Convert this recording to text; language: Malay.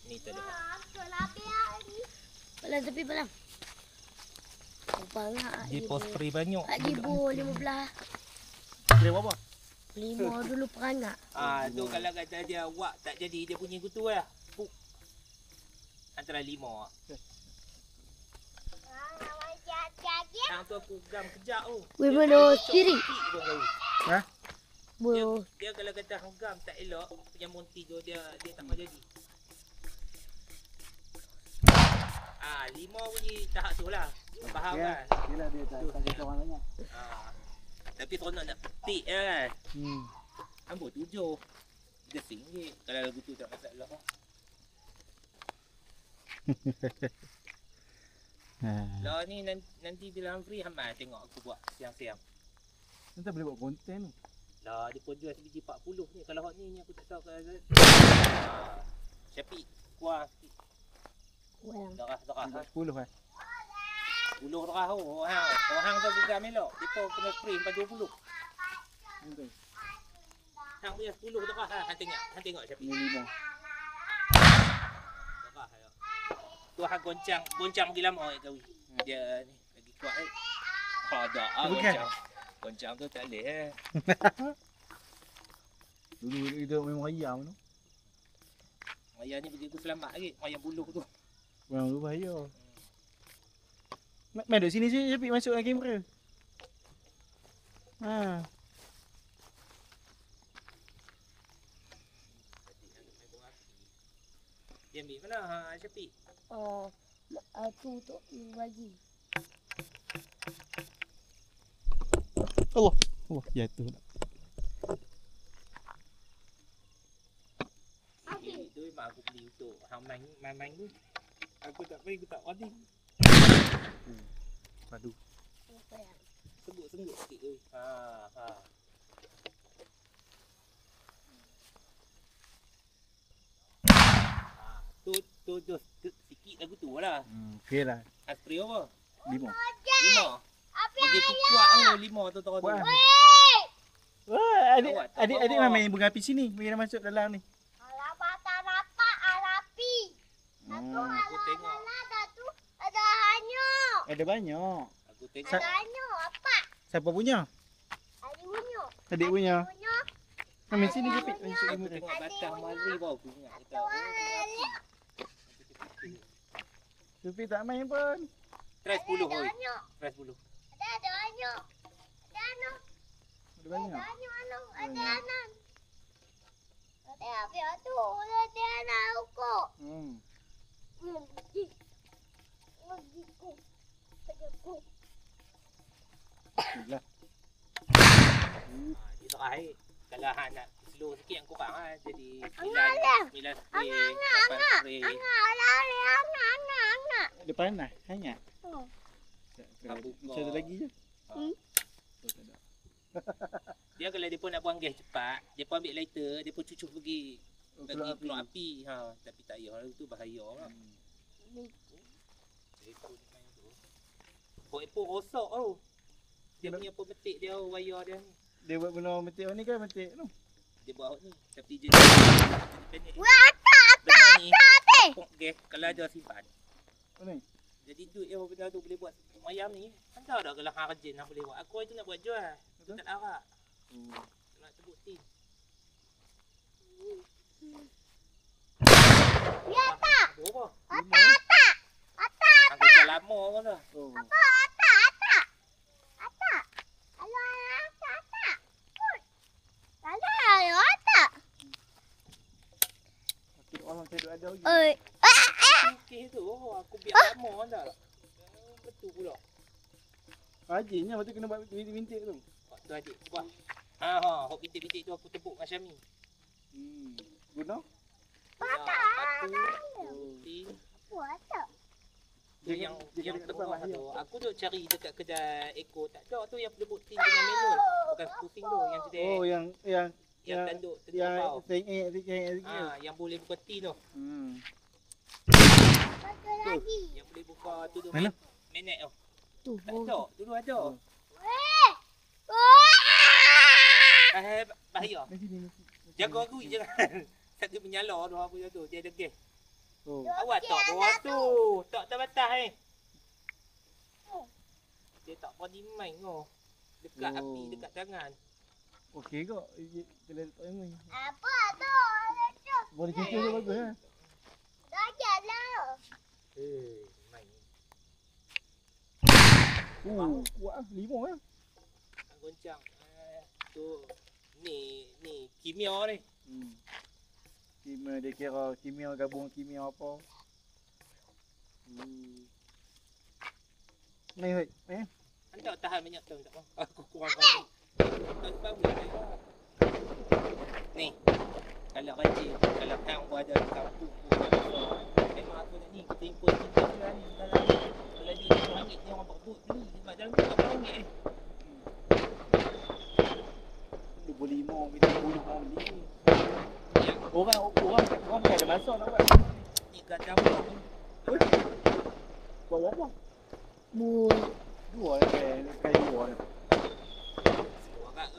Ni tak ada. Balang tepi balang. Banyak. Dia pos spray banyak. Ribu 15. Spray berapa? 5 dulu peranak. Tu kalau kata dia wak tak jadi dia punya kutu lah. Puk. Antara 5. Yang tu aku gam kejap tu. Weh mana spirit. Ha? Dia kalau kata gam tak elok, punya monti tu dia tak mau jadi. 5 bunyi tahap tu lah. Faham kan? Yelah dia tak ada orang banyak. Tapi seronok nak petik kan. Ambul 7. RM3. Kalau lagu tu tak masalah. Lah ni nanti bila free Hamad tengok aku buat siang-siang. Kita boleh buat konten tu. Lah dia pun jual sebiji 40 ni. Kalau hot ni aku tak tahu kalau Syafiq kuah sikit. Darah 10 kan? 10 darah tu. Orang tu geram elok. Depa kena spray 20. Betul. Hang punya 10 darah lah. Hang tengok Syafiq. Ini 5. Darah ya. Tu hang goncang pergi lama kau. Dia ni lagi kuat eh. Ada goncang. Goncang tu tak boleh Dulu kita memang ayam tu. Ayam ni pergi aku selamat lagi. Ayam buluh tu. Memang tu bahaya. Main duduk sini je Syafiq masuk dalam kamera. Dia ambil mana Syafiq? Aku untuk bagi. Allah. Allah jatuh. Itu memang aku beli untuk hang main tu. Aku tak main, aku tak wadi. Padu. Sengguk sikit tu. Tu sikit lagu tu lah. Okey lah. Spray apa? 5. 5. Bagi aku kuat tu 5 tu tahu tu. Wah, adik main bunga api sini. Bila masuk dalam ni. Aku tengok. Ada banyak. Aku tengok. Siapa punya? Adik punya. Main sini Syafiq. Masuk Aku kamera. tengok batang mari bau aku ingat kita. Syafiq tak main pun. Try 10 oi. Try 10. Ada banyak. Itulah. Dia terakhir. Kalau hang nak slow sikit yang kurang lah. Jadi milan spray. Lepas spray. Depan lah. Hangat. Buka. Macam ada lagi je. Oh, tak ada. Dia kalau dia pun nak buang gas cepat, dia pun ambil lighter, dia pun cucuk pergi keluar api. Tapi tak payah lah, tu bahaya lah. Epok rosak tau. Dia punya pemetik dia, wayar dia ni. Dia buat benda metik ni kan metik tu. Dia buat ni, tapi dia pendek. Benda ni, pok gas kalau ada simpan. Mana ni? Jadi duit yang benda tu boleh buat ayam ni. Anda dah kalau hang rajin hang boleh buat. Aku itu nak buat jual. Tak larat. Nak sebut tim. Ya tak. Berapa? Otak. Hang kerja lama kan dah. Otak. Orang tak ada lagi. Okey tu. Aku biar lama kan dah. Betul pula. Rajinnya lepas tu kena buat bintik tu. Tu adik buat. Hok bintik-bintik tu aku tepuk dengan Syami. Guna? Yang tengah tu. Aku duk cari dekat kedai Eko. Tak ada tu yang tepuk tin dengan manual. Bukan pusing tu yang sedek. Oh yang tanduk yang bau. Yang boleh buka tin tu. Yang boleh buka tu tu. Mana? Manet tu. Tu. Tak ada. Dulu ada. Bahaya. Jaga aku jangan. Satu menyala tu apa tu. Dia ada gas. Oh. Awak tak bawah tu. Tak terbatas Dia tak body main oh. Dekat Oh. api, dekat tangan. Okey kok. Kalau tak main. Apa tu? Itu. Boleh cucuk tu bagus lah. Dah jalan. Main. Kuat lah. 5 lah. Goncang. Tu. Ni kimia ni. Kimia dia kira kimia gabung kimia apa. Main hoi. Main. Anda tak tahan banyak tahun tak mau. Aku kurang kali. Tak boleh tengok. Ni. Kalau kecil, kalau hang berada di kampung memang aku nak ni kita import kita jual ni dalam kalau dia RM1 ni orang berebut beli sebab dalam tu tak RM1 ni. 25 kita 10 orang beli. Orang bukan ada masa nak buat. Ni kat campur. Buat berapa? Mul. 2 kayu 2. Orang kat